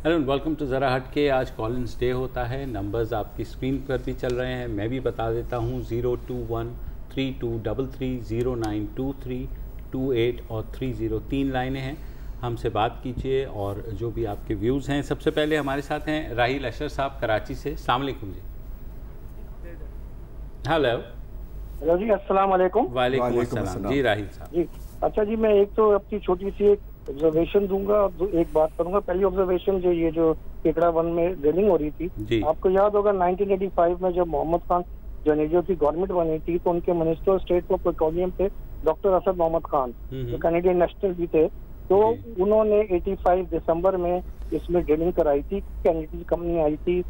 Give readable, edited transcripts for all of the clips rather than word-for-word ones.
Hello, welcome to ज़रा हट के। आज कॉलिंस डे होता है। नंबर्स आपकी स्क्रीन पर भी चल रहे हैं, मैं भी बता देता हूँ। 0213233092328 और 30 3 लाइनें हैं। हमसे बात कीजिए और जो भी आपके व्यूज़ हैं। सबसे पहले हमारे साथ हैं राहिल अशर साहब कराची से। अस्सलाम वालेकुम जी। हेलो जी, अस्सलाम वालेकुम। वालेकुम अस्सलाम जी राहिल साहब जी। अच्छा जी, मैं एक तो अपनी छोटी सी एक ऑब्जर्वेशन दूंगा और एक बात करूंगा। पहली ऑब्जर्वेशन जो ये जो केकड़ा वन में ड्रिलिंग हो रही थी, आपको याद होगा 1985 में जब मोहम्मद खान जो की गवर्नमेंट बनी थी तो उनके minister of state for petroleum थे डॉक्टर असद मोहम्मद खान, जो कैनेडियन नेशनल भी थे। तो उन्होंने 85 दिसंबर में इसमें ड्रिलिंग कराई थी। कैनेडियन कंपनी आई थी,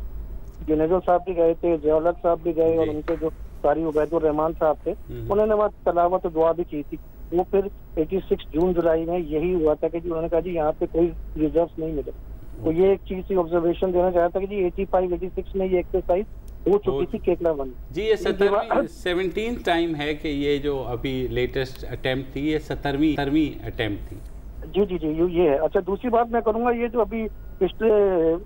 जनरल साहब भी गए थे, जवाहर साहब भी गए और उनके जो कारी उबैदुर रहमान साहब थे, उन्होंने वहाँ तलावत दुआ भी की थी। वो फिर 86 जून जुलाई में यही हुआ था कि जी उन्होंने कहा जी यहाँ पे कोई रिजर्व नहीं मिले। तो ये एक चीज ऑब्जर्वेशन देना चाहता था कि जी 85-86 में ये एक्सरसाइज हो चुकी थी केकड़ा वन। जी ये 17वीं टाइम है कि ये जो अभी लेटेस्ट अटेम्प्ट थी, ये 17वीं अटेम्प्ट थी। जी जी जी ये है। अच्छा, दूसरी बात मैं करूंगा, ये जो अभी पिछले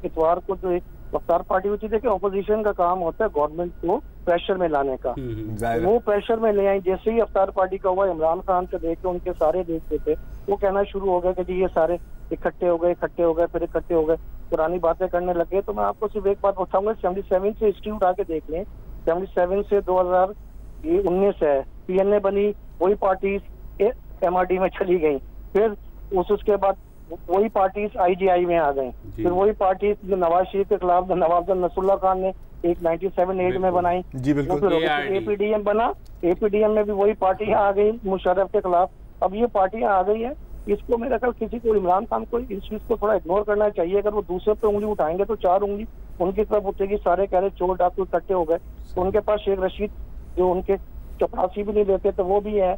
इतवार को जो एक अफ्तार पार्टी हुई थी, देखिए ऑपोजिशन का काम होता है गवर्नमेंट को प्रेशर में लाने का। वो प्रेशर में ले आई। जैसे ही अफ्तार पार्टी का हुआ, इमरान खान से देख के उनके सारे देखते थे, वो कहना शुरू हो गया कि जी ये सारे इकट्ठे हो गए फिर इकट्ठे हो गए, पुरानी बातें करने लगे। तो मैं आपको सिर्फ एक बात बताऊंगा, 77 से हिस्ट्री उठा के देख लें। 77 से 2019 है, PNA बनी, वही पार्टी MRD में चली गई, फिर उसके बाद वही पार्टी IGI में आ गई, फिर वही पार्टी नवाज शरीफ के खिलाफ नवाब नसरुल्लाह खान ने एक 97-8 में बनाई। जी बिल्कुल। APDM बना, APDM में भी वही पार्टियां आ गई मुशर्रफ के खिलाफ। अब ये पार्टियां आ गई है, इसको मेरा ख्याल किसी को, इमरान खान को इस चीज को थोड़ा इग्नोर करना चाहिए। अगर वो दूसरे पे उंगली उठाएंगे तो 4 उंगली उनकी तरफ उठेगी। सारे कह रहे चोर डाकू इकट्ठे हो गए, तो उनके पास शेख रशीद जो उनके चपरासी भी नहीं देते तो वो भी है।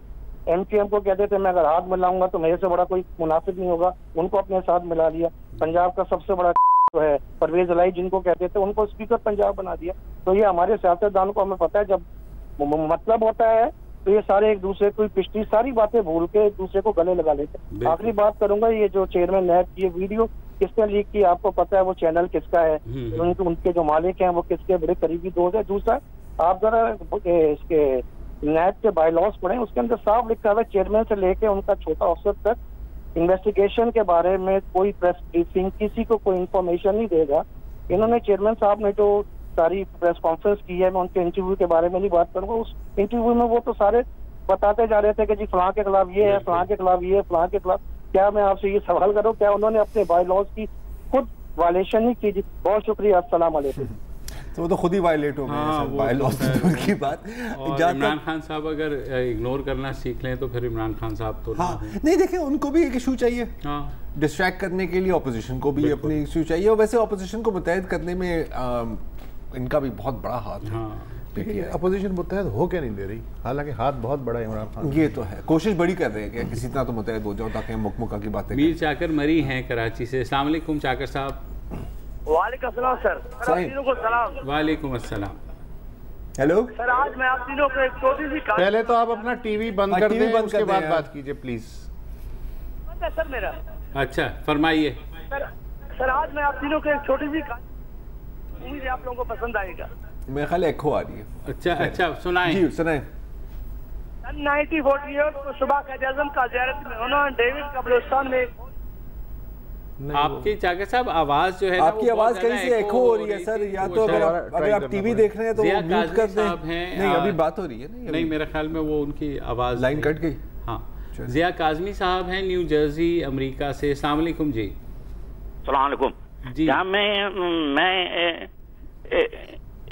MKM को कहते थे मैं अगर हाथ मिलाऊंगा तो मेरे से बड़ा कोई मुनाफिक नहीं होगा, उनको अपने साथ मिला लिया। पंजाब का सबसे बड़ा जो है परवेज अलाई जिनको कहते थे, उनको स्पीकर पंजाब बना दिया। तो ये हमारे सियासतदानों को हमें पता है, जब मतलब होता है तो ये सारे एक दूसरे को पिछली सारी बातें भूल के एक दूसरे को गले लगा लेते। आखिरी बात करूंगा, ये जो चेयरमैन नैब की वीडियो किसने लीक की आपको पता है, वो चैनल किसका है, उनके जो मालिक हैं वो किसके बड़े करीबी दोस्त है। दूसरा, आप जरा इसके नैब के बायलॉज पढ़ें, उसके अंदर साफ लिखा हुआ है चेयरमैन से लेके उनका छोटा अफसर तक इन्वेस्टिगेशन के बारे में कोई प्रेस ब्रीफिंग, किसी को कोई इन्फॉर्मेशन नहीं देगा। इन्होंने चेयरमैन साहब ने जो सारी प्रेस कॉन्फ्रेंस की है, मैं उनके इंटरव्यू के बारे में नहीं बात करूंगा। उस इंटरव्यू में वो तो सारे बताते जा रहे थे कि जी फलां के खिलाफ ये है, फलां के खिलाफ ये है, फलां के खिलाफ। क्या मैं आपसे ये सवाल करूं, क्या उन्होंने अपने बायलॉज की खुद वायलेशन नहीं की? जी बहुत शुक्रिया, अस्सलाम वालेकुम। तो वो तो खुद ही वायलेट हो गए बायलॉज की बात। इमरान खान साहब अगर इग्नोर करना सीख लें तो फिर इमरान खान साहब तो नहीं, देखें उनको भी एक इशू चाहिए डिस्ट्रैक्ट करने के लिए, ऑपोजिशन को भी अपनी इशू चाहिए। और वैसे ऑपोजिशन को मुतहद करने में इनका भी बहुत बड़ा हाथ है। अपोजिशन मुतहद हो क्या नहीं दे रही, हालांकि हाथ बहुत बड़ा है इमरान खान। ये तो है, कोशिश बड़ी कर रहे हैं कि किसी तरह तो मुतहद हो जाओ ताकि हम मुकमुका की बातें। मीर चाकर मरी हैं कराची से। अस्सलाम वालेकुम चाकर साहब। वालेकुम अस्सलाम सर। को सलाम। वालेकुम अस्सलाम। हेलो सर, आज मैं आप तीनों को एक छोटी सी पहले तो आप अपना टीवी बंद कर दें, उसके बाद बात कीजिए प्लीज। सर मेरा अच्छा फरमाइए सर। आज मैं आप तीनों को एक छोटी सी उम्मीद है आप लोगों को पसंद आएगा। मेरे ख्याल एको आ रही है। अच्छा सुनाएं जी सुनाएं। 1948 को सुबह क़ायद-ए-आज़म का ज़ियारत में उन्होंने डेविड कब्रिस्तान में आपकी चाकर साहब आवाज जो है आपकी आवाज कहीं से एको हो रही है सर, या तो अगर आप टीवी देख रहे हैं तो म्यूट कर दें। नहीं अभी बात हो रही है। नहीं मेरे ख्याल में वो उनकी आवाज लाइन कट गई। हाँ, ज़िया काज़मी साहब हैं न्यू जर्सी अमेरिका से। अस्सलाम वालेकुम जी। अस्सलाम वालेकुम जी। मैं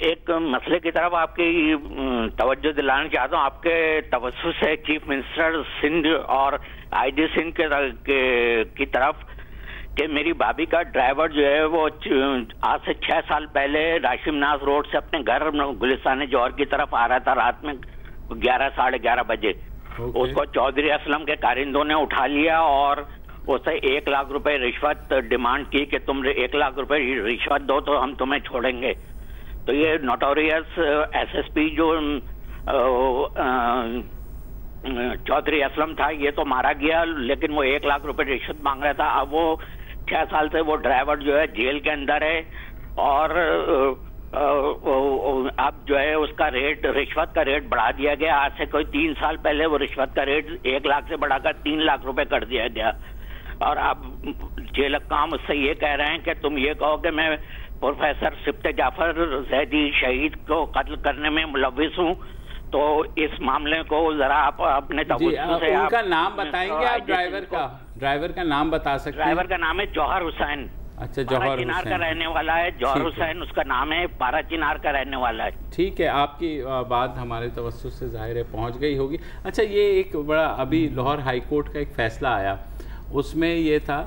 एक मसले की तरफ आपकी तवज्जो दिलाना चाहता हूँ। आपके तवज्जो से चीफ मिनिस्टर सिंध और IG सिंध की तरफ कि मेरी भाभी का ड्राइवर जो है वो आज से 6 साल पहले राशिमनाज रोड से अपने घर गुलिस्तान जौहर की तरफ आ रहा था रात में 11 साढ़े 11 बजे। उसको चौधरी असलम के कारिंदों ने उठा लिया और उससे 1 लाख रुपए रिश्वत डिमांड की कि तुम 1 लाख रुपए रिश्वत दो तो हम तुम्हें छोड़ेंगे। तो ये नोटोरियस SSP जो चौधरी असलम था, ये तो मारा गया, लेकिन वो 1 लाख रुपए रिश्वत मांग रहा था। अब वो 6 साल से वो ड्राइवर जो है जेल के अंदर है, और अब जो है उसका रेट, रिश्वत का रेट बढ़ा दिया गया। आज से कोई 3 साल पहले वो रिश्वत का रेट 1 लाख से बढ़ाकर 3 लाख रुपए कर दिया गया। और अब जेल काम उससे ये कह रहे हैं कि तुम ये कहो कि मैं प्रोफेसर सिफ्ते जाफर जैदी शहीद को कत्ल करने में मुलविस हूँ, तो इस मामले को जरा आप अपने तवज्जो से उनका नाम बताएंगे आप? ड्राइवर का नाम बता सकते हैं? ड्राइवर का नाम है जौहर हुसैन। अच्छा, जौहर हुसैन का रहने वाला है। जौहर हुसैन उसका नाम है, पाराचीनार का रहने वाला है। ठीक है, आपकी बात हमारे तवज्जो से जाहिर है पहुंच गई होगी। अच्छा, ये एक बड़ा अभी लाहौर हाई कोर्ट का एक फैसला आया, उसमें ये था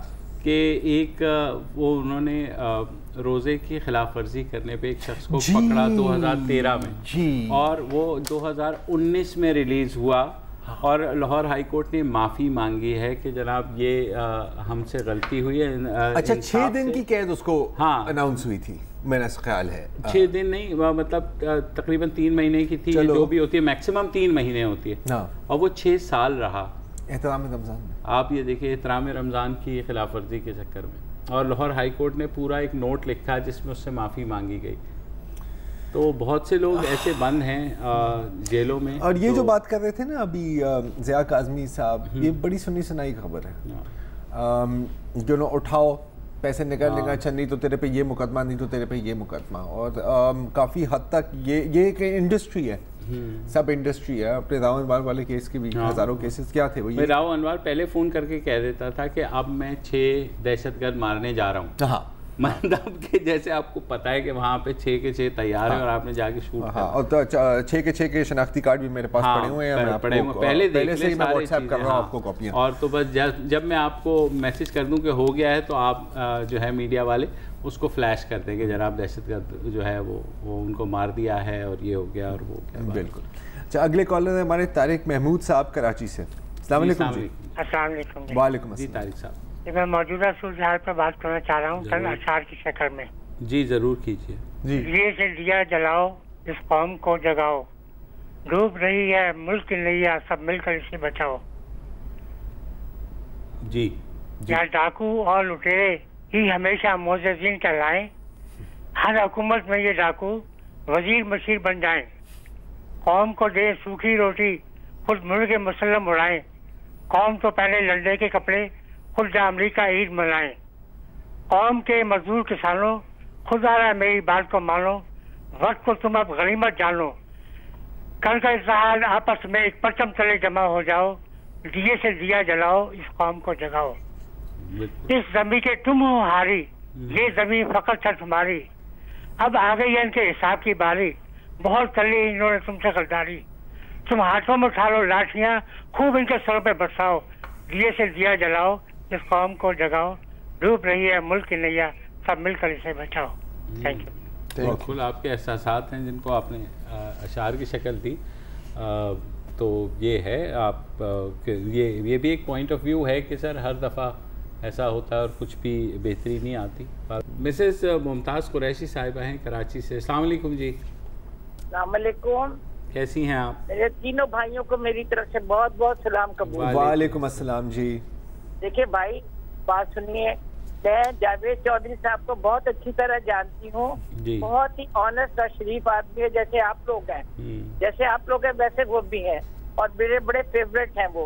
कि एक वो उन्होंने रोज़े की खिलाफ वर्जी करने पे एक शख्स को पकड़ा 2013 में जी, और वो 2019 में रिलीज़ हुआ। और लाहौर हाई कोर्ट ने माफ़ी मांगी है कि जनाब ये हमसे गलती हुई है। अच्छा, 6 दिन की कैद उसको अनाउंस हुई थी, मेरा ख्याल है 6 दिन नहीं, मतलब तकरीबन 3 महीने की थी, जो भी होती है मैक्सिमम 3 महीने होती है, और वो 6 साल रहा एहतराम रमज़ान में। आप ये देखिए, एहतराम रमज़ान की खिलाफ वर्जी के चक्कर में, और लाहौर हाई कोर्ट ने पूरा एक नोट लिखा जिसमें उससे माफ़ी मांगी गई। तो बहुत से लोग ऐसे बंद हैं जेलों में। और ये जो बात कर रहे थे ना अभी ज़िया काज़मी साहब, ये बड़ी सुनी सुनाई खबर है। जो ना उठाओ पैसे निकालने का, नहीं तो तेरे पे ये मुकदमा, नहीं तो तेरे पे ये मुकदमा। और काफ़ी हद तक ये एक इंडस्ट्री है, सब इंडस्ट्री है। अपने राव अनवर वाले केस के भी हज़ारों केसेस क्या थे वो, राव अनवर पहले फ़ोन करके कह देता था कि अब मैं 6 दहशतगर्द मारने जा रहा हूँ। हाँ, मतलब कि जैसे आपको पता है कि वहाँ पे 6 के 6 तैयार है और आपने जाके शूट करना। और तो 6 के 6 के शनाख्ती कार्ड भी मेरे पास पड़े हुए हैं, मैं पड़े हुए पहले से ही मैं व्हाट्सएप कर रहा हूँ आपको कॉपियाँ। और तो बस जब मैं आपको मैसेज कर दूँ कि हो गया है, तो आप जो है मीडिया वाले उसको फ्लैश कर देंगे, जनाब दहशतगर्द जो है वो उनको मार दिया है और ये हो गया और वो क्या। बिल्कुल। अच्छा, अगले कॉलर है हमारे तारिक महमूद साहब कराची से। अस्सलाम वालेकुम जी। अस्सलाम वालेकुम। वालेकुम जी तारिक साहब, मैं मौजूदा सूरत हाल पर बात करना चाह रहा हूँ, चंद अशार की शक्ल में। जी ज़रूर कीजिए जी। दिए से दिया जलाओ, इस कौम को जगाओ, डूब रही है मुल्क की नैया, सब मिलकर इसे बचाओ। जी, यहाँ डाकू और लुटेरे ही हमेशा मोअज़्ज़िज़ीन कहलाएं, हर हुकूमत में ये डाकू वजीर मशीर बन जाएं, कौम को दे सूखी रोटी, खुद मुर्गे मुसल्लम उड़ाएं, कौम तो पहले लंडे के कपड़े, खुद जा अमरीका ईद मनाएं, कौम के मजदूर किसानों, खुदा रहा मेरी बात को मानो, वक्त को तुम अब गनीमत जानो, कल का इज़हार आपस में एक परचम तले जमा हो जाओ, दिए से दिया जलाओ, इस कौम को जगाओ। इस जमी के तुम हो हारी, ये जमी फकत है तुम्हारी, अब आ गई है इनके हिसाब की बारी, बहुत कर ली इन्होंने तुमसे गद्दारी, तुम हाथों में उठा लो लाठियां, खूब इनके सरों पे बरसाओ, दिए से दिया जलाओ, इस कौम को जगाओ, डूब रही है मुल्क की नैया, सब मिलकर इसे बचाओ। Thank you. बिल्कुल, आपके एहसासात हैं जिनको आपने अशार की शक्ल दी, तो ये है आप ये भी एक पॉइंट ऑफ व्यू है कि सर हर दफ़ा ऐसा होता है और कुछ भी बेहतरी नहीं आती। मिसेस मुमताज़ कुरैशी साहिबा हैं कराची से। अस्सलाम वालेकुम जी। अस्सलाम वालेकुम, कैसी हैं आप? मेरे तीनों भाइयों को मेरी तरफ से बहुत बहुत सलाम कबूल। वालेकुम अस्सलाम जी। देखिए भाई, बात सुनिए, मैं जावेद चौधरी साहब को बहुत अच्छी तरह जानती हूँ, बहुत ही ऑनेस्ट और शरीफ आदमी है, जैसे आप लोग हैं, जैसे आप लोग हैं वैसे वो भी हैं, और मेरे बड़े फेवरेट हैं वो,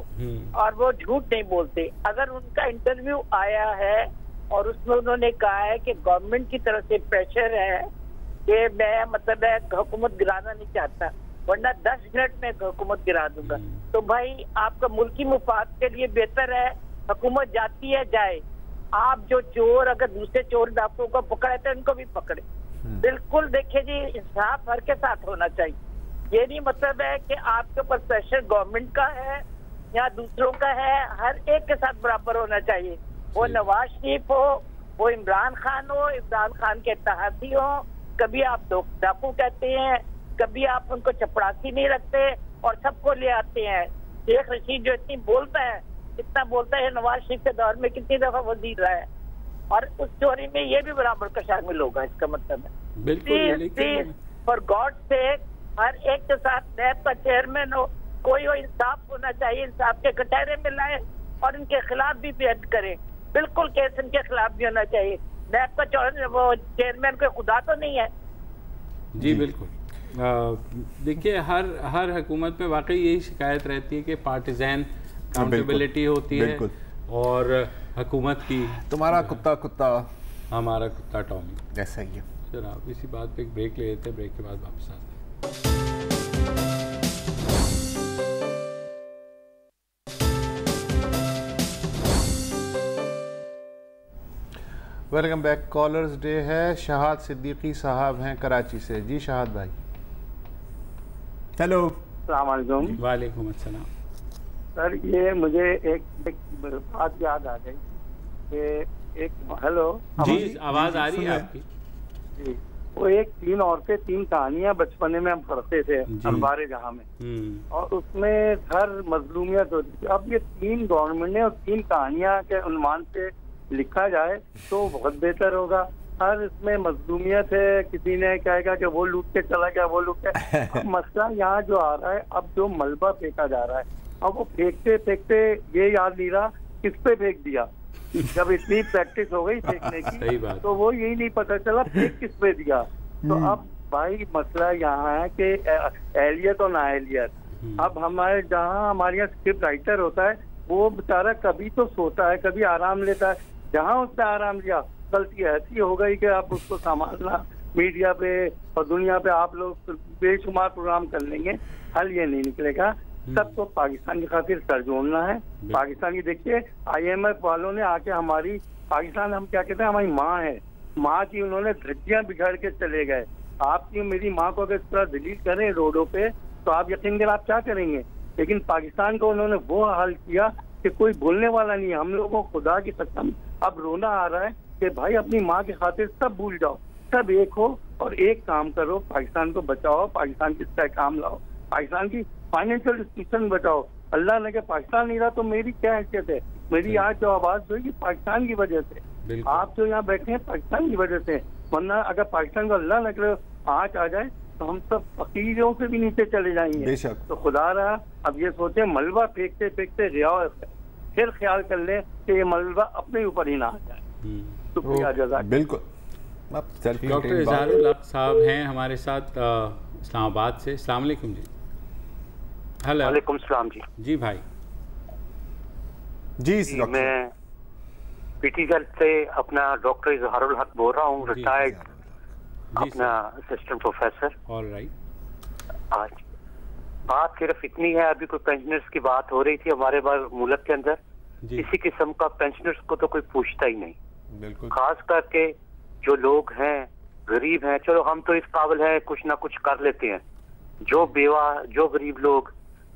और वो झूठ नहीं बोलते। अगर उनका इंटरव्यू आया है और उसमें उन्होंने कहा है कि गवर्नमेंट की तरफ से प्रेशर है कि मैं मतलब हुकूमत गिराना नहीं चाहता, वरना 10 मिनट में हुकूमत गिरा दूंगा, तो भाई आपका मुल्की मुफाद के लिए बेहतर है हुकूमत जाती है जाए। आप जो चोर, अगर दूसरे चोर डाकुओं को पकड़े तो इनको भी पकड़े। बिल्कुल देखिए जी, इंसाफ हर के साथ होना चाहिए। ये नहीं मतलब है कि आपके ऊपर प्रेशर गवर्नमेंट का है या दूसरों का है, हर एक के साथ बराबर होना चाहिए। वो नवाज शरीफ हो, वो इमरान खान हो, इमरान खान के इत्तेहादी हो, कभी आप डाकू कहते हैं, कभी आप उनको चपरासी नहीं रखते और सबको ले आते हैं। शेख रशीद जो इतना बोलता है नवाज शरीफ के दौर में कितनी दफा वजीर रहा है, और उस चोरी में ये भी बराबर का शामिल होगा। इसका मतलब है प्लीज फॉर गॉड से हर एक के साथ नैब का चेयरमैन हो, कोई हो, इंसाफ होना चाहिए, इंसाफ के कटहरे में लाए और इनके खिलाफ भी बेहद करें। बिल्कुल केस इनके खिलाफ भी होना चाहिए। नैब का वो चेयरमैन को खुदा तो नहीं है। जी बिल्कुल। देखिए हर हुकूमत में वाकई यही शिकायत रहती है कि पार्टिजन अकाउंटेबिलिटी होती है और हुकूमत की तुम्हारा कुत्ता कुत्ता हमारा कुत्ता टॉमी, ऐसा ही है। जनाब इसी बात पे एक ब्रेक ले लेते हैं, ब्रेक के बाद वापस आते हैं। Welcome back. कॉलर्स डे है। शहाद सिद्दीकी साहब हैं कराची से। जी शहाद भाई। हेलो। अस्सलाम वालेकुम। वालेकुम अस्सलाम। सर ये मुझे एक बात याद आ गई कि हेलो जी आवाज़ आ रही है आपकी? जी वो एक 3 औरतें 3 कहानियां बचपने में हम पढ़ते थे अखबार जहां में, और उसमें हर मजलूमियत होती थी। अब ये 3 गवर्नमेंट ने और 3 कहानियां के उन्वान पे लिखा जाए तो बहुत बेहतर होगा। हर इसमें मजलूमियत है, किसी ने कहेगा कि वो लूट के चला गया, वो लूट के। अब मसला यहाँ जो आ रहा है, अब जो मलबा फेंका जा रहा है, अब वो फेंकते फेंकते ये याद नहीं रहा किस पे फेंक दिया। जब इतनी प्रैक्टिस हो गई फेंकने की तो वो यही नहीं पता चला फेंक किस पे दिया। तो अब भाई मसला यहाँ है कि एहलियत और नाएहलियत। अब हमारे जहाँ हमारे यहाँ स्क्रिप्ट राइटर होता है वो बेचारा कभी तो सोता है, कभी आराम लेता है। जहाँ उसने आराम लिया गलती ऐसी हो गई कि आप उसको संभालना मीडिया पे और दुनिया पे आप लोग बेशुमार प्रोग्राम कर लेंगे, हल ये नहीं निकलेगा। सबको पाकिस्तान की खातिर सर जोड़ना है। पाकिस्तान की देखिए IMF वालों ने आके हमारी पाकिस्तान हम क्या कहते हैं हमारी माँ है, माँ की उन्होंने धज्जियां बिगाड़ के चले गए। आपकी मेरी माँ को अगर इस तरह डिलीट करें रोडों पे तो आप यकीन करें आप क्या करेंगे। लेकिन पाकिस्तान को उन्होंने वो हाल किया कि कोई बोलने वाला नहीं है। हम लोगों को खुदा की कसम अब रोना आ रहा है कि भाई अपनी माँ की खातिर सब भूल जाओ, सब एक हो और एक काम करो, पाकिस्तान को बचाओ, पाकिस्तान की काम लाओ, पाकिस्तान की फाइनेंशियल इंस्टीट्यूशन बचाओ। अल्लाह ने कहा पाकिस्तान नहीं रहा तो मेरी क्या हैसियत है। मेरी आज जो आवाज हुई कि पाकिस्तान की वजह से, आप जो यहाँ बैठे हैं पाकिस्तान की वजह से, वरना अगर पाकिस्तान को अल्लाह न करे आँच आ जाए तो हम सब फकीरों से भी नीचे चले जाएंगे। तो खुदा रहा अब ये सोचे मलबा फेंकते फेंकते रिया फिर ख्याल कर ले कि ये मलबा अपने ऊपर ही ना आ जाए। शुक्रिया जज़ाक। बिल्कुल। डॉक्टर इज़हारुल हक साहब हैं हमारे साथ इस्लामाबाद से। अस्सलाम वालेकुम जी। हेलो। वालेकुम सलाम जी। जी भाई। जी मैं PTZ से अपना डॉक्टर इज़हारुल हक बोल रहा हूँ, रिटायर्ड अपना असिस्टेंट प्रोफेसर। ऑलराइट। आज बात सिर्फ इतनी है, अभी कोई पेंशनर्स की बात हो रही थी हमारे मुल्क के अंदर, इसी किस्म का पेंशनर्स को तो कोई पूछता ही नहीं। बिल्कुल। खास करके जो लोग हैं गरीब हैं, चलो हम तो इस काबिल हैं कुछ ना कुछ कर लेते हैं। जो बेवा जो गरीब लोग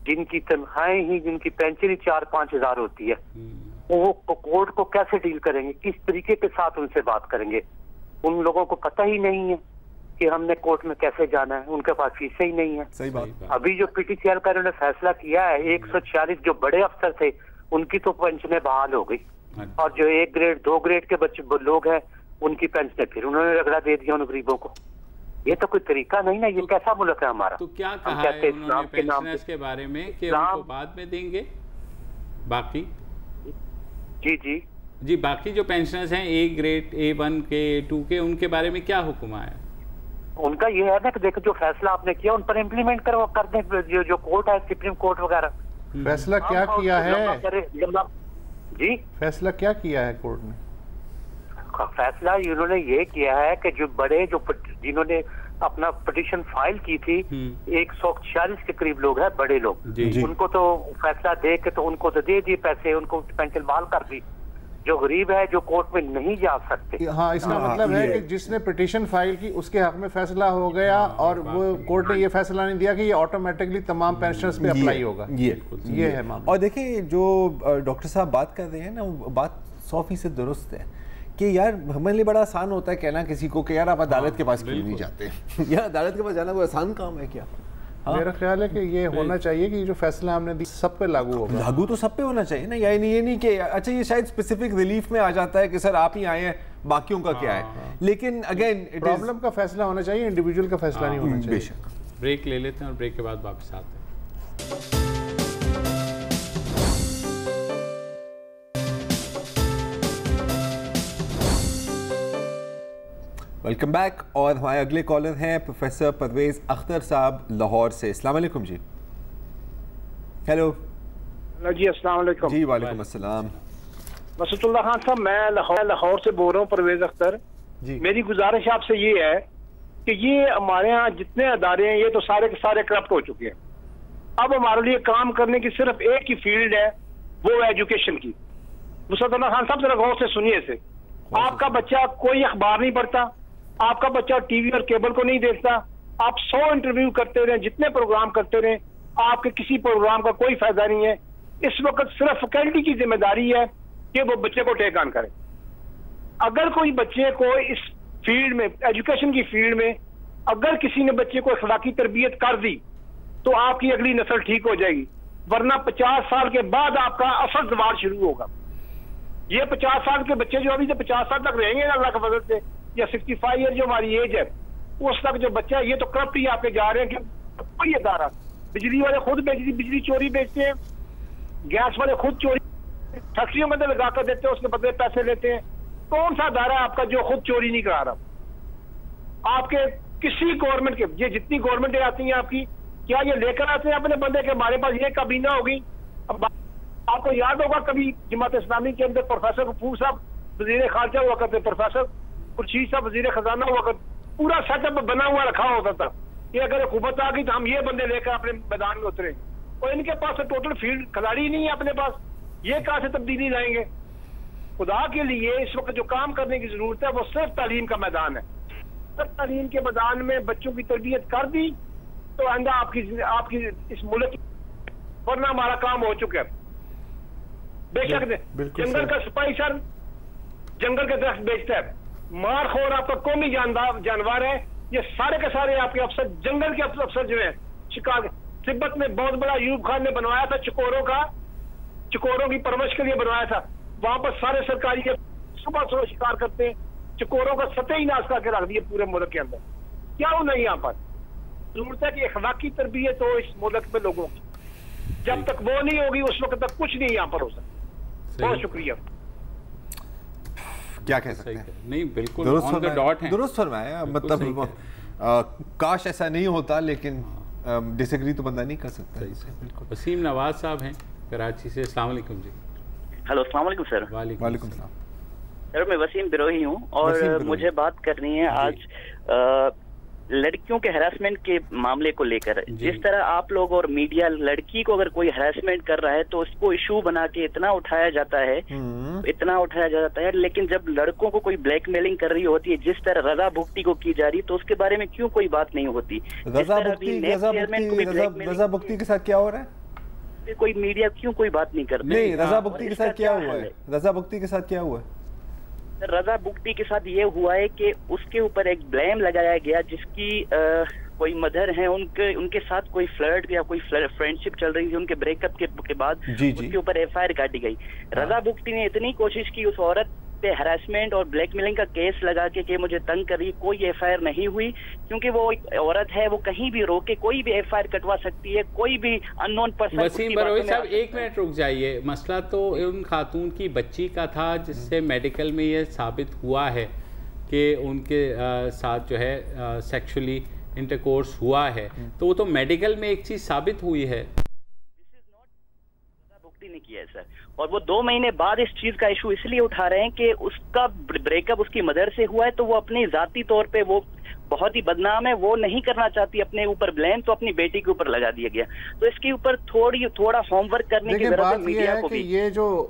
जिनकी तनख्वाहें ही जिनकी पेंशन ही 4-5 हज़ार होती है, वो कोर्ट को कैसे डील करेंगे, किस तरीके के साथ उनसे बात करेंगे। उन लोगों को पता ही नहीं है कि हमने कोर्ट में कैसे जाना है, उनके पास फीसें ही नहीं है। सही बात। अभी जो PTCL का इन्होंने फैसला किया है 146 जो बड़े अफसर थे उनकी तो पेंशनें बहाल हो गई, और जो 1 ग्रेड 2 ग्रेड के बच्चे लोग हैं उनकी पेंशनें फिर उन्होंने रगड़ा दे दिया उन गरीबों को। ये तो कोई तरीका नहीं ना, ये कैसा मुल्क है हमारा। तो क्या कहा है उन्होंने पेंशनर्स के बारे में कि उनको बाद में देंगे बाकी? जी बाकी जो पेंशनर्स हैं A ग्रेड A1 के A2 के, उनके बारे में क्या हुक्म आया? उनका ये है ना कि देखो जो फैसला आपने किया उन पर इम्प्लीमेंट कर दें, जो कोर्ट है सुप्रीम कोर्ट वगैरह। फैसला क्या किया है जी? फैसला क्या किया है कोर्ट ने? फैसला इन्होंने ये किया है कि जो बड़े जिन्होंने अपना पिटीशन फाइल की थी 146 के करीब लोग हैं बड़े लोग, उनको तो फैसला दे के तो उनको तो दे दिए पैसे, उनको पेंशन बहाल कर दी। जो गरीब है जो कोर्ट में नहीं जा सकते। हाँ, इसका मतलब है कि जिसने पिटीशन फाइल की उसके हक में फैसला हो गया, और वो कोर्ट ने ये फैसला नहीं दिया कि ये ऑटोमेटिकली तमाम पेंशनर्स पे अप्लाई होगा। ये है मामला। और देखिए जो डॉक्टर साहब बात कर रहे हैं ना, वो बात 100% दुरुस्त है कि यार हमारे लिए बड़ा आसान होता है कहना किसी को कि यार आप अदालत के पास क्यों नहीं जाते। यार अदालत के पास जाना कोई आसान काम है क्या? मेरा ख्याल है कि ये होना चाहिए कि जो फैसला हमने दी सब पे लागू होगा। लागू तो सब पे होना चाहिए ना, ये नहीं कि अच्छा ये शायद स्पेसिफिक रिलीफ में आ जाता है कि सर आप ही आए हैं बाकियों का क्या है। लेकिन अगेन प्रॉब्लम का फैसला होना चाहिए, इंडिविजुअल का फैसला नहीं होना चाहिए। बेशक। ब्रेक ले लेते हैं और ब्रेक के बाद वापस आते हैं। Welcome back. और हमारे अगले कॉलर हैं प्रोफेसर परवेज़ अख्तर साहब लाहौर से। अस्सलाम वालेकुम जी। हेलो जी, अस्सलाम वालेकुम। जी वालेकुम अस्सलाम। मसूदुल्लाह खान साहब, मैं लाहौर से बोल रहा हूँ, परवेज़ अख्तर जी। मेरी गुजारिश आपसे ये है कि ये हमारे यहाँ जितने अदारे हैं ये तो सारे के सारे करप्ट हो चुके हैं। अब हमारे लिए काम करने की सिर्फ एक ही फील्ड है, वो है एजुकेशन की। मसूदुल्लाह खान साहब जरा गौर से सुनिए से, आपका बच्चा कोई अखबार नहीं पढ़ता, आपका बच्चा टीवी और केबल को नहीं देखता, आप 100 इंटरव्यू करते रहे, जितने प्रोग्राम करते रहे, आपके किसी प्रोग्राम का कोई फायदा नहीं है। इस वक्त सिर्फ फैकल्टी की जिम्मेदारी है कि वो बच्चे को टेक ऑन करे। अगर कोई बच्चे को इस फील्ड में, एजुकेशन की फील्ड में, अगर किसी ने बच्चे को अखलाकी तरबियत कर दी तो आपकी अगली नस्ल ठीक हो जाएगी, वरना 50 साल के बाद आपका असल दवार शुरू होगा। ये 50 साल के बच्चे जो अभी से 50 साल तक रहेंगे अल्लाह के फजल से, या 65 ईयर जो हमारी एज है, उस तक जो बच्चा है, ये तो करप्ट ही आपके जा रहे हैं कि कोई अदारा, बिजली वाले खुद बिजली चोरी बेचते हैं, गैस वाले खुद चोरी फैक्ट्रियों में लगा कर देते हैं, उसके बदले पैसे लेते हैं। कौन सा अदारा है आपका जो खुद चोरी नहीं करा रहा? आपके किसी गवर्नमेंट के, ये जितनी गवर्नमेंटें आती हैं आपकी, क्या ये लेकर आते हैं अपने बंदे के हमारे पास ये काबीना होगी? अब आपको याद होगा कभी जमात इस्लामी के अंदर प्रोफेसर गफूर साहब वजीर खारजा हुआ करते, प्रोफेसर खुर्शीद साहब वजीर खजाना हुआ करते, पूरा सेटअप बना हुआ रखा होता था कि अगर हुकूमत आ गई तो हम ये बंदे लेकर अपने मैदान में उतरे। और इनके पास तो टोटल फील्ड खिलाड़ी नहीं है अपने पास, ये कहां से तब्दीली लाएंगे? खुदा के लिए इस वक्त जो काम करने की जरूरत है वो सिर्फ तालीम का मैदान है। सिर्फ तालीम के मैदान में बच्चों की तरबियत कर दी तो आइंदा आपकी इस मुल्क, वरना हमारा काम हो चुका है। बेशक जंगल का सिपाही सर जंगल के दरख्त बेचता है, मारखोर आपका कौमी जानवर है, ये सारे के सारे आपके अफसर, जंगल के अफसर जो है। शिकार तिब्बत में बहुत बड़ा यूब खान ने बनवाया था चिकोरों की परवरिश के लिए बनवाया था। वहां पर सारे सरकारी के सुबह शिकार करते हैं, चिकोरों का सतह ही नाश करके रख दिए पूरे मुल्क के अंदर। क्या हो नहीं यहाँ पर जरूरत है कि अखलाकी तरबियत हो इस मुल्क में लोगों की। जब तक वो नहीं होगी उस वक्त तक कुछ नहीं यहाँ पर हो सकता। बहुत शुक्रिया। क्या कह सकते हैं? नहीं, बिल्कुल ऑन द डॉट है, दुरुस्त फरमाया। मतलब काश ऐसा नहीं होता, लेकिन डिसएग्री तो बंदा नहीं कर सकता। बिल्कुल। वसीम नवाज साहब हैं कराची से। अस्सलाम वालेकुम जी। हेलो, अस्सलाम वालेकुम सर। वालेकुम सलाम सर, मैं वसीम बिरोही हूँ और मुझे बात करनी है आज लड़कियों के हरासमेंट के मामले को लेकर। जिस तरह आप लोग और मीडिया लड़की को अगर कोई हरासमेंट कर रहा है तो उसको इशू बना के इतना उठाया जाता है, लेकिन जब लड़कों को कोई ब्लैकमेलिंग कर रही होती है, जिस तरह रजा भुगती को की जा रही, तो उसके बारे में क्यों कोई बात नहीं होती? रजा भुगती के साथ क्या हो रहा है? कोई मीडिया क्यों कोई बात नहीं करती? नहीं, रजा भुगती के साथ क्या हुआ है? रजा भुगती के साथ क्या हुआ है? रजा भुगती के साथ ये हुआ है कि उसके ऊपर एक ब्लेम लगाया गया, जिसकी कोई मदर है, उनके साथ कोई फ्लर्ट या कोई फ्रेंडशिप चल रही थी, उनके ब्रेकअप के बाद उसके ऊपर एफआईआर काटी गई। रजा भुगती ने इतनी कोशिश की उस औरत पे हरासमेंट और ब्लैकमेलिंग का केस लगा के मुझे तंग कर रही, कोई एफआईआर नहीं हुई, क्योंकि वो एक औरत है, वो कहीं भी रोके कोई भी एफआईआर कटवा सकती है, कोई भी अननोन पर्सन। वसीम बरोही साहब, एक मिनट रुक जाइए। मसला तो उन खातून की बच्ची का था जिससे मेडिकल में ये साबित हुआ है कि उनके साथ जो है सेक्सुअली इंटरकोर्स हुआ है, तो वो तो मेडिकल में एक चीज साबित हुई है। नहीं किया है सर, और वो 2 महीने बाद इस चीज का इशू इसलिए उठा रहे हैं कि उसका ब्रेकअप उसकी मदर से हुआ है, तो वो अपनी जाती तौर पे वो बहुत ही बदनाम है, वो नहीं करना चाहती अपने ऊपर ब्लेम, तो अपनी बेटी के ऊपर लगा दिया गया। तो इसके ऊपर थोड़ा होमवर्क करने की जरूरत है मीडिया को भी। ये जो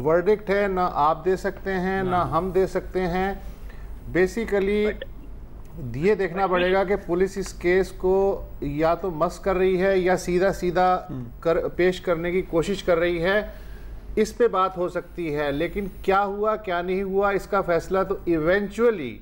वर्डिक्ट है ना आप दे सकते हैं ना हम दे सकते हैं, बेसिकली ये देखना पड़ेगा कि पुलिस इस केस को या तो मस कर रही है या सीधा पेश करने की कोशिश कर रही है। इस पे बात हो सकती है, लेकिन क्या हुआ क्या नहीं हुआ इसका फैसला तो इवेंचुअली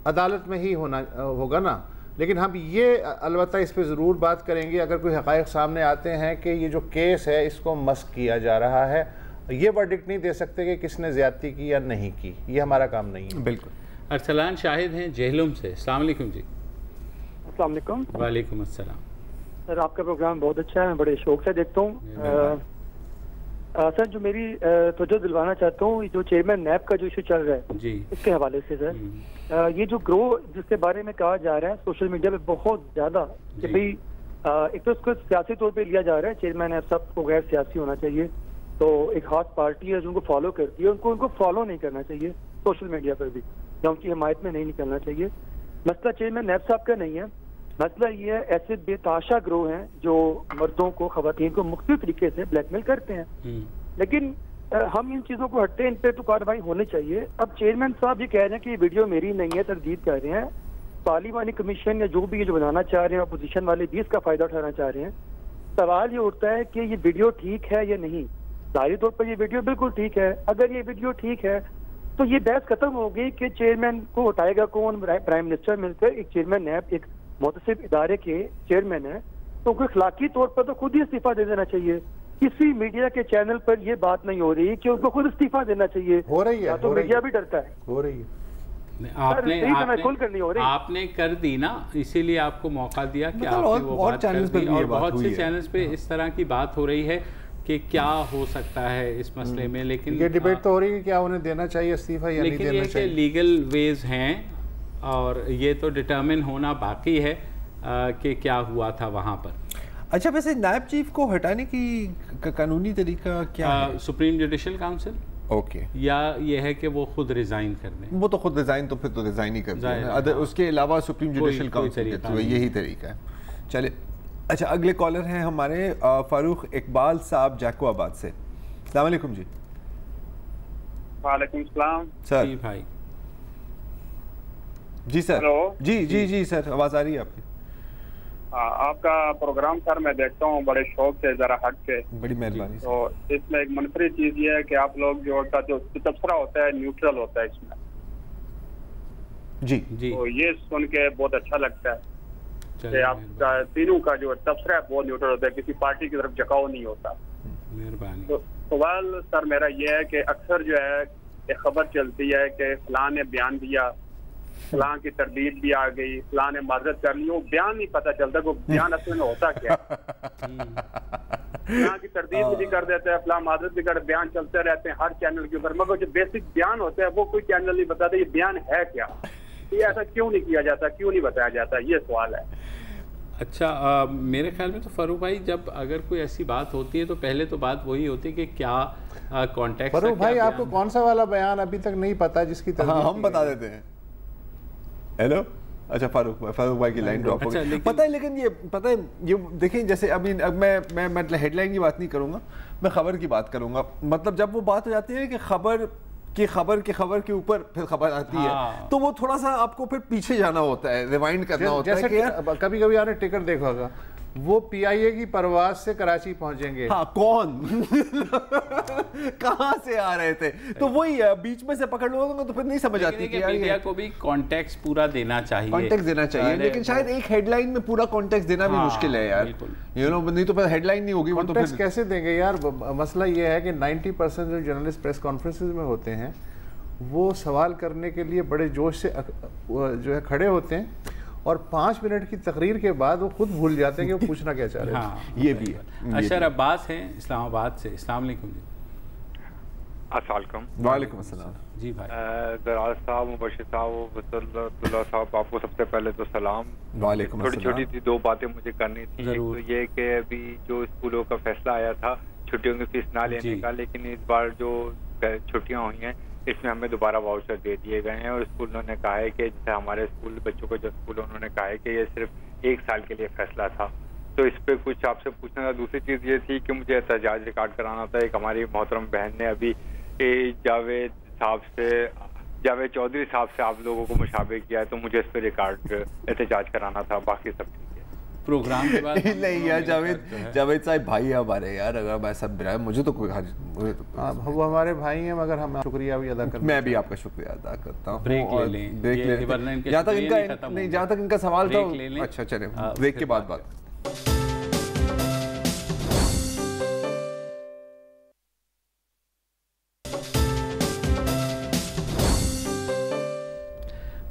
अदालत में ही होगा ना। लेकिन हम ये अलबत्ता इस पे ज़रूर बात करेंगे अगर कोई हक़ाइक़ सामने आते हैं कि ये जो केस है इसको मस किया जा रहा है। ये वर्डिक्ट नहीं दे सकते कि किसने ज़्यादती की या नहीं की, ये हमारा काम नहीं है। बिल्कुल। अरसलान शाहिद हैं जेहलुम से। अस्सलाम वालेकुम जी। अस्सलाम वालेकुम। वालेकुम अस्सलाम। सर, आपका प्रोग्राम बहुत अच्छा है, मैं बड़े शौक से देखता हूँ। सर जो मेरी तवज्जो दिलवाना चाहता हूँ, जो चेयरमैन नैब का जो इशू चल रहा है जी, इसके हवाले से सर, ये जो ग्रो जिसके बारे में कहा जा रहा है सोशल मीडिया पे बहुत ज्यादा कि भाई एक तो इसको सियासी तौर पे लिया जा रहा है, चेयरमैन नैब साहब को गैर सियासी होना चाहिए, तो एक खास पार्टी है जो उनको फॉलो करती है, उनको फॉलो नहीं करना चाहिए सोशल मीडिया पर भी, या उनकी हिमायत में नहीं निकलना चाहिए। मसला चेयरमैन नैब साहब का नहीं है, मसला ये है ऐसे बेताशा ग्रोह हैं जो मर्दों को, खवातीन को मुख्तलिफ तरीके से ब्लैकमेल करते हैं, लेकिन हम इन चीजों को हटते हैं, इन पे तो कार्रवाई होनी चाहिए। अब चेयरमैन साहब ये कह रहे हैं कि ये वीडियो मेरी नहीं है, तरदीद कर रहे हैं, पार्लिमानी कमीशन या जो भी ये जो बनाना चाह रहे हैं, अपोजिशन वाले भी इसका फायदा उठाना चाह रहे हैं। सवाल ये उठता है कि ये वीडियो ठीक है या नहीं। जाहिर तौर पर ये वीडियो बिल्कुल ठीक है, अगर ये वीडियो ठीक है तो ये बहस खत्म हो गई कि चेयरमैन को उठाएगा कौन, प्राइम मिनिस्टर मिलकर, एक चेयरमैन नैब एक मुतसिब इदारे के चेयरमैन है, तो उनको अखलाकी तौर पर तो खुद ही इस्तीफा दे देना चाहिए। किसी मीडिया के चैनल पर ये बात नहीं हो रही कि उनको खुद इस्तीफा देना चाहिए, हो रही है, तो मीडिया भी डरता है, हो रही है। आपने कर दी ना, इसीलिए आपको मौका दिया कि आपने वो बात कर दी, और बहुत से चैनल्स पे इस तरह की बात हो रही है कि क्या हो सकता है इस मसले में, लेकिन ये डिबेट तो हो रही है कि क्या उन्हें देना चाहिए इस्तीफा या नहीं देना चाहिए। लीगल वेज हैं और ये तो डिटर्मिन होना बाकी है कि क्या हुआ था वहाँ पर। अच्छा, वैसे नायब चीफ को हटाने की कानूनी तरीका क्या है? सुप्रीम जुडिशल काउंसिल, ओके, या ये है कि वो खुद रिजाइन कर दें। वो तो खुद रिजाइन, तो फिर तो रिजाइन ही कर दें, उसके अलावा सुप्रीम जुडिशल काउंसिल का यही तरीका है। चले, अच्छा, अगले कॉलर हैं हमारे फारूक इकबाल साहब जैकोआबाद से। अस्सलाम वालेकुम जी। वालेकुम सलाम सर। जी भाई। जी सर। हेलो। जी जी जी सर, आवाज आ रही है आपकी। आपका प्रोग्राम सर मैं देखता हूँ बड़े शौक से, जरा हट के। बड़ी मेहरबानी। तो इसमें एक मनफरी चीज ये है कि आप लोग जो तबसरा होता है न्यूट्रल होता है इसमें। जी जी। तो ये सुन के बहुत अच्छा लगता है कि आपका तीनों का जो तबसरा है बहुत न्यूट्रल होता है, किसी पार्टी की तरफ झुकाव नहीं होता। मेहरबानी। तो सवाल सर मेरा ये है कि अक्सर जो है एक खबर चलती है कि फलां ने बयान दिया, फलां की तरदीद भी आ गई, फलां ने माजरत कर ली, वो बयान नहीं पता चलता कि बयान असल में होता क्या। फलां की तरदीद भी कर देते हैं, फलां माजरत भी कर, बयान चलते रहते हैं हर चैनल के ऊपर, मगर जो बेसिक बयान होता है वो कोई चैनल नहीं बताता ये बयान है क्या। ये ऐसा क्यों नहीं किया जाता, क्यों नहीं बताया जाता, ये सवाल है। अच्छा, मेरे ख्याल में तो फारूक भाई, जब अगर कोई ऐसी बात होती है तो पहले तो बात वही होती है कि क्या कॉन्टेक्स्ट। फारूक भाई, आपको कौन सा वाला बयान अभी तक नहीं पता जिसकी तरह हम बता देते हैं। हेलो, अच्छा फारूक भाई की लाइन ड्रॉप हो गई। पता है, लेकिन ये पता है, ये देखें, जैसे अभी अब मैं मतलब हेडलाइन की बात नहीं करूंगा, मैं खबर की बात करूंगा। मतलब जब वो बात हो जाती है कि खबर के ऊपर फिर खबर आती है, तो वो थोड़ा सा आपको फिर पीछे जाना होता है, रिवाइंड करना होता है कि कभी कभी आपने टिकट देखा होगा, वो पीआईए की परवाज से कराची पहुंचेंगे, हाँ कौन कहाँ से आ रहे थे, तो वही है, बीच में से पकड़ लो तो फिर नहीं समझ आती कि मीडिया को भी कॉन्टेक्स्ट पूरा देना चाहिए, कॉन्टेक्स्ट देना चाहिए, लेकिन शायद एक हेडलाइन में पूरा कॉन्टेक्स्ट देना भी मुश्किल है यार, यू नो, नहीं तो फिर हेडलाइन नहीं होगी, वो तो फिर कैसे देंगे यार। मसला ये है कि 90% जो जर्नलिस्ट प्रेस कॉन्फ्रेंसेज में होते हैं वो सवाल करने के लिए बड़े जोश से जो है खड़े होते हैं, और 5 मिनट की तकरीर के बाद वो खुद भूल जाते हैं कि वो पूछना क्या चाह रहे हैं। हाँ, ये भी है। अशर अब्बास हैं इस्लामाबाद से। अस्सलाम वालेकुम जी। अस्सलाम वालेकुम अस्सलाम जी भाई। दराज साहब, मुबशिर साहब, वसल्लम साहब, आपको सबसे पहले तो सलाम। वालेकुम छोटी छोटी सी 2 बातें मुझे करनी थी। एक तो ये कि अभी जो स्कूलों का फैसला आया था छुट्टियों की फीस ना लेने का, लेकिन इस बार जो छुट्टियां हुई हैं इसमें हमें दोबारा वाउचर दे दिए गए हैं, और स्कूलों ने कहा है कि जैसे हमारे स्कूल बच्चों को जो स्कूल उन्होंने कहा है कि ये सिर्फ 1 साल के लिए फैसला था, तो इस पे कुछ आपसे पूछना था। दूसरी चीज़ ये थी कि मुझे एहतजाज रिकॉर्ड कराना था। एक हमारी मोहतरम बहन ने अभी जावेद चौधरी साहब से आप लोगों को मुशाबे किया है, तो मुझे इस पर रिकॉर्ड एहतजाज कराना था, बाकी सब ठीक है। प्रोग्राम के बाद नहीं यार, जावेद साहब भाई है हमारे यार, अगर मैं सब मुझे तो कोई वो हमारे भाई हैं, मगर हम शुक्रिया भी अदा करते हैं। मैं भी आपका शुक्रिया अदा करता हूँ। ब्रेक ले लें, जहाँ तक इनका सवाल था। अच्छा चले, ब्रेक के बाद बात।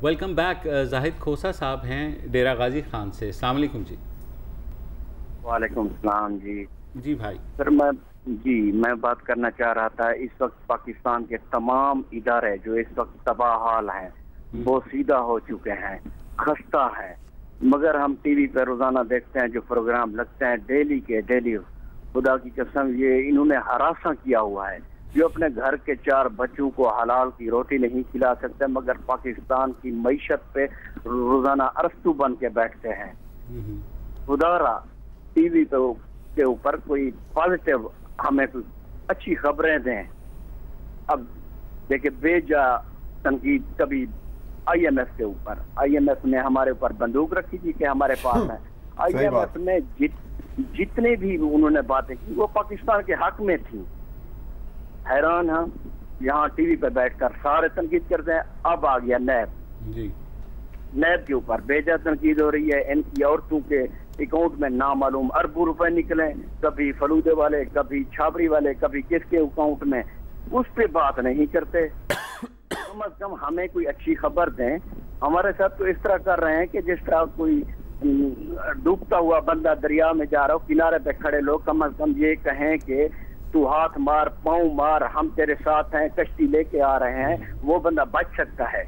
Welcome back. जाहिद खोसा साहब हैं डेरा गाजी खान से। अस्सलाम वालेकुम जी। वालेकुम सलाम जी। जी भाई। सर मैं जी, मैं बात करना चाह रहा था, इस वक्त पाकिस्तान के तमाम इदारे जो इस वक्त तबाह हाल हैं, बोसीदा हो चुके हैं, खस्ता है, मगर हम टीवी पर रोजाना देखते हैं जो प्रोग्राम लगते हैं डेली के डेली, खुदा की कसम ये इन्होंने हरासा किया हुआ है, जो अपने घर के 4 बच्चों को हलाल की रोटी नहीं खिला सकते, मगर पाकिस्तान की मईशत पे रोजाना अरस्तू बन के बैठते हैं। खुदारा टीवी पे के ऊपर कोई पॉजिटिव हमें कुछ अच्छी खबरें दें। अब देखिए बेजा तनकीद कभी IMF के ऊपर, IMF ने हमारे ऊपर बंदूक रखी थी कि हमारे पास है, IMF ने जितने भी उन्होंने बातें की वो पाकिस्तान के हक में थी। हैरान हम यहाँ टीवी पे बैठकर सारे तनकीद करते हैं। अब आ गया नैब, नैब के ऊपर बेजा तनकीद हो रही है, इनकी औरतों के अकाउंट में नामालूम अरबों रुपए निकले, कभी फलूदे वाले, कभी छाबरी वाले, कभी किसके अकाउंट में, उस पे बात नहीं करते। कम अज कम हमें कोई अच्छी खबर दें। हमारे साथ तो इस तरह कर रहे हैं कि जिस तरह कोई डूबता हुआ बंदा दरिया में जा रहा हो, किनारे पे खड़े लोग कम अज कम ये कहें कि तू हाथ मार, पाँव मार, हम तेरे साथ हैं, कश्ती लेके आ रहे हैं, वो बंदा बच सकता है।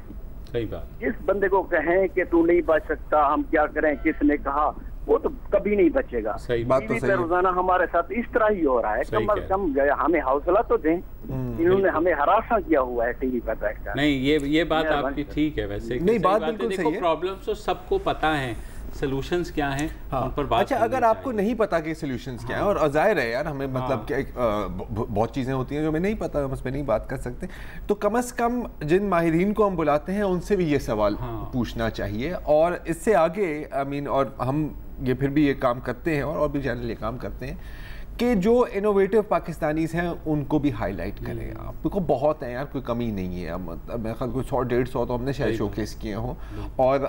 सही बात। जिस बंदे को कहें कि तू नहीं बच सकता, हम क्या करें, किसने कहा, वो तो कभी नहीं बचेगा। सही बात तो सही है। रोजाना हमारे साथ इस तरह ही हो रहा है। कम अज कम हमें हौसला तो दें। इन्होंने हमें हरासा किया हुआ है टीवी पर बैठकर। नहीं, ये बात आपकी ठीक है। वैसे नहीं, बात बिल्कुल सही है। प्रॉब्लम्स तो सबको पता है, सॉल्यूशंस क्या हैं, उन पर बात। अच्छा, अगर आपको नहीं पता कि सॉल्यूशंस क्या है, और जाहिर है यार, हमें मतलब क्या बहुत चीज़ें होती हैं जो हमें नहीं पता, हम उस पर नहीं बात कर सकते, तो कम से कम जिन माहिरीन को हम बुलाते हैं उनसे भी ये सवाल पूछना चाहिए। और इससे आगे और हम ये फिर भी ये काम करते हैं, और भी चैनल ये काम करते हैं कि जो इनोवेटिव पाकिस्तानीज़ हैं उनको भी हाईलाइट करें। आपको बहुत है यार, कोई कमी नहीं है। मतलब मेरे ख्याल कोई 100-150 तो हमने शायद शोकेस किए हों। और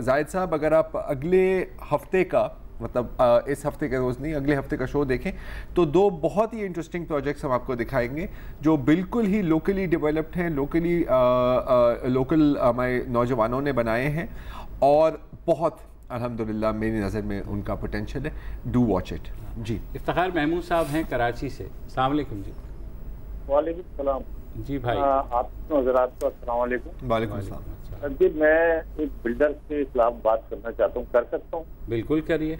जाहिद साहब, अगर आप अगले हफ्ते का, मतलब इस हफ्ते के रोज़ नहीं, अगले हफ्ते का शो देखें तो 2 बहुत ही इंटरेस्टिंग प्रोजेक्ट्स हम आपको दिखाएंगे जो बिल्कुल ही लोकली डेवलप्ड हैं, लोकल हमारे नौजवानों ने बनाए हैं, और बहुत अल्हम्दुलिल्लाह मेरी नज़र में उनका पोटेंशियल है। Do watch it. जी, इफ्तिखार महमूद साहब हैं कराची से। अस्सलाम वालेकुम जी। वालेकुम सलाम जी भाई। आप हज़रात को अस्सलाम वालेकुम। वालेकुम सलाम। जी, मैं एक बिल्डर के खिलाफ बात करना चाहता हूँ, कर सकता हूँ? बिल्कुल करिए।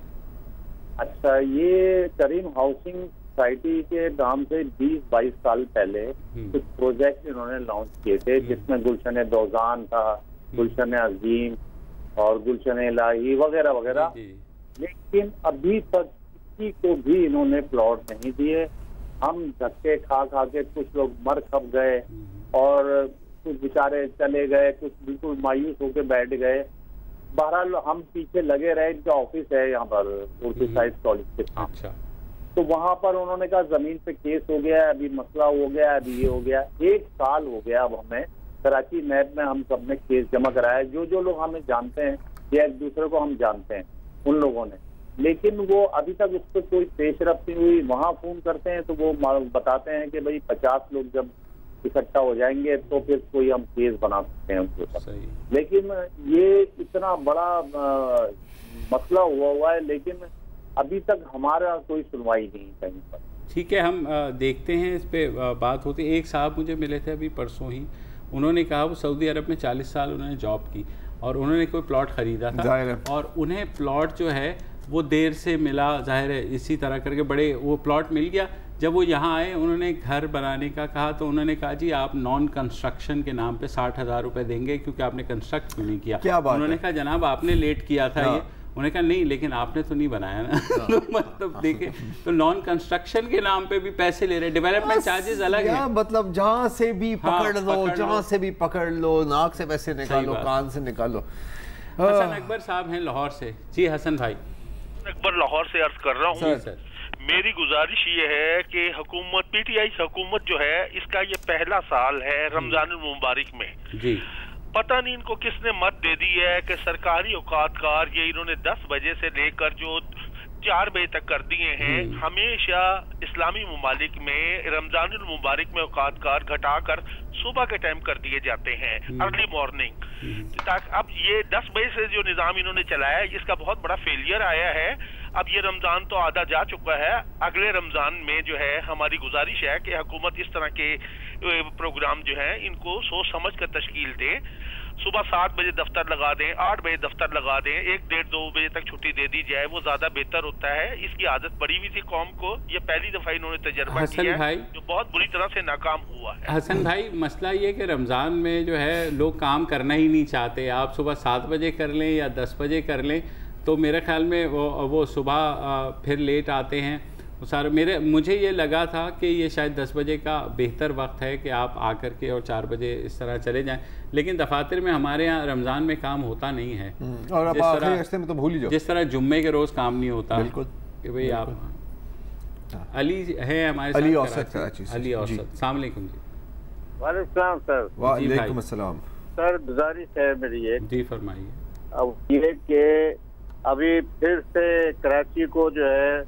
अच्छा, ये करीम हाउसिंग सोसाइटी के नाम से 20-22 साल पहले कुछ प्रोजेक्ट इन्होंने लॉन्च किए थे, जिसमें गुलशन दौजान था, गुलशन अजीम और गुलशन इलाही वगैरह वगैरह, लेकिन अभी तक किसी को भी इन्होंने प्लॉट नहीं दिए। हम धक्के खा के कुछ लोग मर खप गए, और कुछ बेचारे चले गए, कुछ बिल्कुल मायूस होकर बैठ गए। बहरहाल हम पीछे लगे रहे। इनका ऑफिस है यहाँ पर उर्दू साइंस कॉलेज के पास। अच्छा। तो वहाँ पर उन्होंने कहा जमीन पे केस हो गया, अभी मसला हो गया, अभी ये हो गया। 1 साल हो गया। अब हमें कराची नैब में हम सब ने केस जमा कराया, जो लोग हमें जानते हैं या एक दूसरे को हम जानते हैं उन लोगों ने, लेकिन वो अभी तक उस पर कोई पेशरफ्त नहीं हुई। वहाँ फोन करते हैं तो वो बताते हैं कि भाई 50 लोग जब इकट्ठा हो जाएंगे तो फिर कोई हम केस बना सकते हैं उनके ऊपर। लेकिन ये इतना बड़ा मसला हुआ है, लेकिन अभी तक हमारा कोई सुनवाई नहीं कहीं पर। ठीक है, हम देखते हैं, इस पे बात होती है। एक साहब मुझे मिले थे अभी परसों ही, उन्होंने कहा वो सऊदी अरब में 40 साल उन्होंने जॉब की, और उन्होंने कोई प्लॉट ख़रीदा था, और उन्हें प्लॉट जो है वो देर से मिला, जाहिर है इसी तरह करके बड़े वो प्लॉट मिल गया। जब वो यहाँ आए, उन्होंने घर बनाने का कहा, तो उन्होंने कहा जी आप नॉन कंस्ट्रक्शन के नाम पे 60,000 रुपये देंगे क्योंकि आपने कंस्ट्रक्ट क्यों नहीं किया। क्या बात उन्होंने कहा जनाब आपने लेट किया था ये। उन्होंने कहा नहीं, लेकिन आपने तो नहीं बनाया ना। तो मतलब देखे तो नॉन कंस्ट्रक्शन के नाम पे भी पैसे ले रहे, डेवलपमेंट चार्जेस अलग हैं। मतलब जहाँ से भी पकड़ लो, जहाँ से भी पकड़ लो, नाक से पैसे निकालो, कान से निकालो। हसन अकबर साहब हैं लाहौर से। जी हसन भाई। अकबर लाहौर से अर्ज कर रहा हूँ। मेरी गुजारिश ये है कि हुकूमत, PTI हुकूमत जो है, इसका ये पहला साल है रमजानुल मुबारक में जी। पता नहीं इनको किसने मत दे दी है कि सरकारी औकातकार ये इन्होंने 10 बजे से लेकर जो 4 बजे तक कर दिए हैं। हमेशा इस्लामी ममालिक में रमजानुल मुबारक में औकातकार घटाकर सुबह के टाइम कर दिए जाते हैं, अर्ली मॉर्निंग। अब ये 10 बजे से जो निज़ाम इन्होंने चलाया है, इसका बहुत बड़ा फेलियर आया है। अब ये रमजान तो आधा जा चुका है, अगले रमजान में जो है हमारी गुजारिश है कि हुकूमत इस तरह के प्रोग्राम जो है इनको सोच समझ कर तश्कील दे। सुबह 7 बजे दफ्तर लगा दें, 8 बजे दफ्तर लगा दें, 1, 1.5, 2 बजे तक छुट्टी दे दी जाए, वो ज्यादा बेहतर होता है। इसकी आदत पड़ी हुई थी कौम को, ये पहली दफा इन्होंने तजर्बा किया है जो बहुत बुरी तरह से नाकाम हुआ है। हसन भाई, मसला ये कि रमज़ान में जो है लोग काम करना ही नहीं चाहते। आप सुबह 7 बजे कर लें या 10 बजे कर लें तो मेरे ख्याल में वो सुबह फिर लेट आते हैं सारे। मुझे ये लगा था कि ये शायद 10 बजे का बेहतर वक्त है कि आप आकर के और 4 बजे इस तरह चले जाएं, लेकिन दफातर में हमारे यहाँ रमज़ान में काम होता नहीं है। और अब आखिरी हिस्से में तो भूल ही जाओ, जिस तरह जुम्मे के रोज़ काम नहीं होता। बिल्कुल कि भाई आप अली है हमारे साथ, अली औसत कराची से। अली औसत, अस्सलाम वालेकुम जी। वालेकुम सर। वालेकुम अस्सलाम सर, गुजारिश है मेरी एक। जी फरमाइए। अब ये कि अभी फिर से कराची को जो है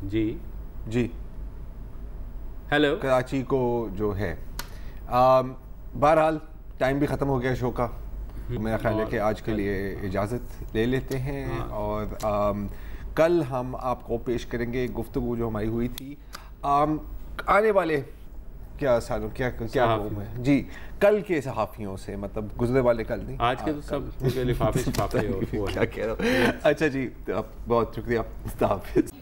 जी हेलो, कराची को जो है बहरहाल टाइम भी ख़त्म हो गया शो का। मेरा ख्याल है कि आज के लिए इजाज़त ले लेते हैं और कल हम आपको पेश करेंगे गुफ्तगू जो हमारी हुई थी आने वाले क्या सालों क्या जी कल के सहाफ़ियों से, मतलब गुजरे वाले कल नहीं, आज के तो सब लिफाफे क्या कह रहा हूँ। अच्छा जी, बहुत शुक्रिया, हाफ़िज़।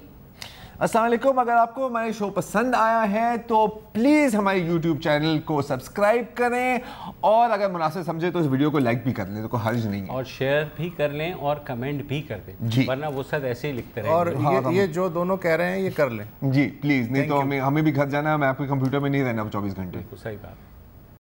अस्सलाम वालेकुम। अगर आपको हमारे शो पसंद आया है तो प्लीज़ हमारे YouTube चैनल को सब्सक्राइब करें और अगर मुनासिब समझे तो इस वीडियो को लाइक भी कर लें, तो कोई हर्ज नहीं है, और शेयर भी कर लें और कमेंट भी कर दें जी, वरना वो सब ऐसे ही लिखते रहें। और ये जो दोनों कह रहे हैं ये कर लें जी प्लीज़, नहीं तो हमें भी घर जाना है, मैं आपके कंप्यूटर में नहीं रहना 24 घंटे। सही बात।